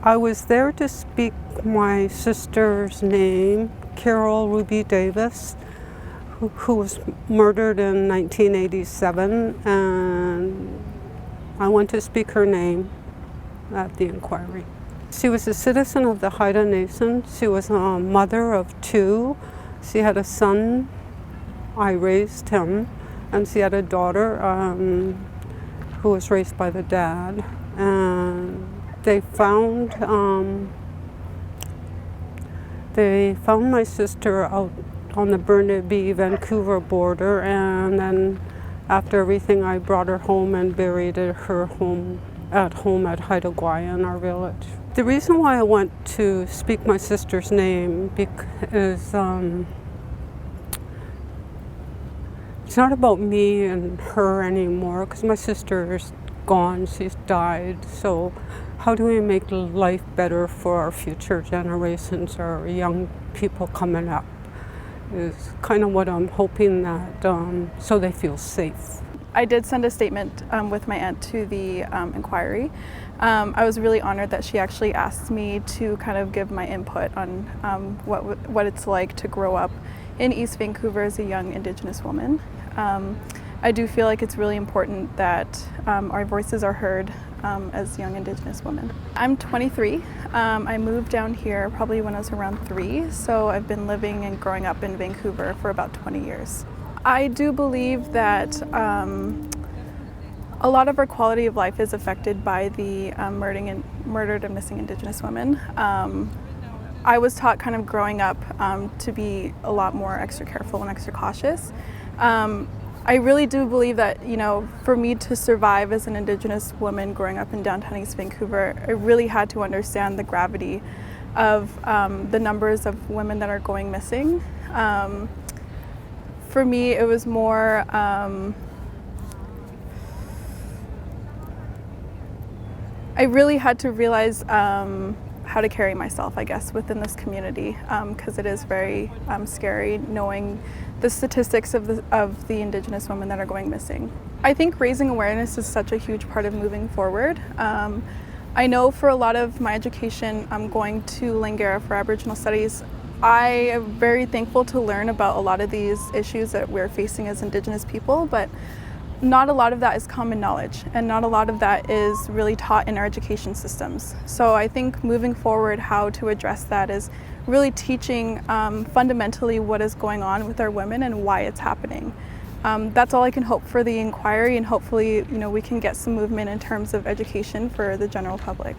I was there to speak my sister's name, Carol Ruby Davis, who was murdered in 1987, and I went to speak her name at the inquiry. She was a citizen of the Haida Nation. She was a mother of two. She had a son, I raised him, and she had a daughter who was raised by the dad. And they found my sister out on the Burnaby, Vancouver border, and then after everything I brought her home and buried her home at Haida Gwaii in our village. The reason why I went to speak my sister's name is it's not about me and her anymore, because my sister is gone, she's died. So how do we make life better for our future generations, our young people coming up, is kind of what I'm hoping that, so they feel safe. I did send a statement with my aunt to the inquiry. I was really honored that she actually asked me to kind of give my input on what it's like to grow up in East Vancouver as a young Indigenous woman. I do feel like it's really important that our voices are heard as young Indigenous women. I'm 23. I moved down here probably when I was around 3, so I've been living and growing up in Vancouver for about 20 years. I do believe that a lot of our quality of life is affected by the murdered and missing Indigenous women. I was taught kind of growing up to be a lot more extra careful and extra cautious. I really do believe that, you know, for me to survive as an Indigenous woman growing up in downtown East Vancouver, I really had to understand the gravity of the numbers of women that are going missing. For me, it was more I really had to realize how to carry myself, I guess, within this community, because it is very scary knowing the statistics of the Indigenous women that are going missing. I think raising awareness is such a huge part of moving forward. I know for a lot of my education, I'm going to Langara for Aboriginal Studies. I am very thankful to learn about a lot of these issues that we're facing as Indigenous people, but not a lot of that is common knowledge, and not a lot of that is really taught in our education systems. So I think moving forward, how to address that is really teaching fundamentally what is going on with our women and why it's happening. That's all I can hope for the inquiry, and hopefully, you know, we can get some movement in terms of education for the general public.